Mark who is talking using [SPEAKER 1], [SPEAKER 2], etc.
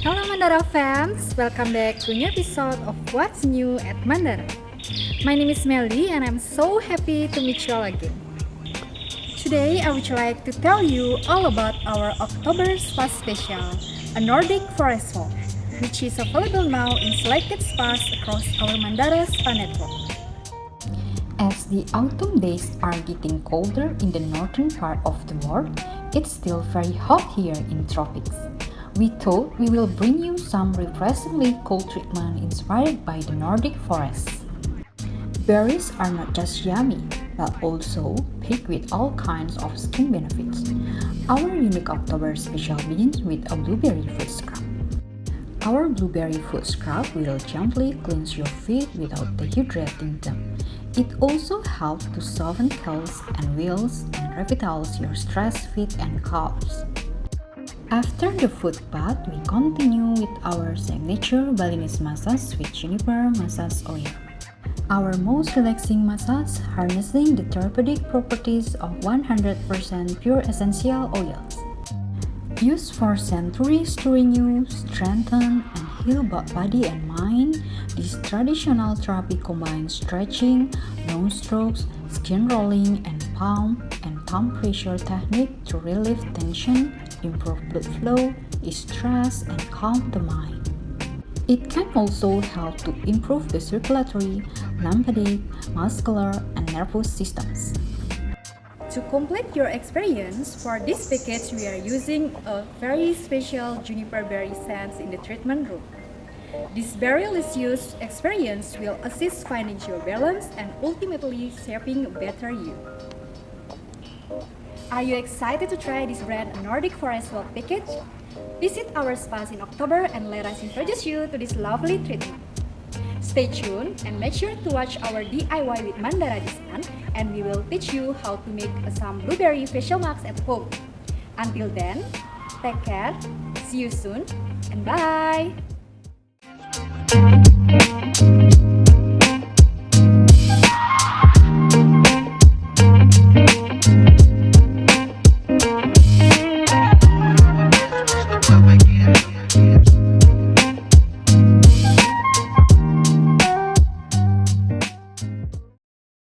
[SPEAKER 1] Hello Mandara fans, welcome back to a new episode of What's New at Mandara. My name is Melly and I'm so happy to meet you all again. Today I would like to tell you all about our October Spa Special, a Nordic forest walk, which is available now in selected spas across our Mandara Spa network.
[SPEAKER 2] As the autumn days are getting colder in the northern part of the world, it's still very hot here in Tropics. We thought we will bring you some refreshingly cold treatment inspired by the Nordic forests. Berries are not just yummy, but also packed with all kinds of skin benefits. Our unique October special begins with a blueberry foot scrub. Our blueberry foot scrub will gently cleanse your feet without dehydrating them. It also helps to soften calves and wheels and revitalize your stressed feet and calves. After the foot bath, we continue with our signature Balinese massage with juniper massage oil. Our most relaxing massage harnessing the therapeutic properties of 100% pure essential oils. Used for centuries to renew, strengthen, and heal both body and mind, this traditional therapy combines stretching, long strokes, skin rolling, and palm and thumb pressure technique to relieve tension, improve blood flow, ease stress, and calm the mind. It can also help to improve the circulatory, lymphatic, muscular, and nervous systems.
[SPEAKER 1] To complete your experience, for this package we are using a very special juniper berry scent in the treatment room. This berrylicious experience will assist finding your balance and ultimately shaping a better you. Are you excited to try this brand Nordic Forest Walk package? Visit our spas in October and let us introduce you to this lovely treatment. Stay tuned and make sure to watch our DIY with Mandara this month, and we will teach you how to make some blueberry facial masks at home. Until then, take care, see you soon, and bye!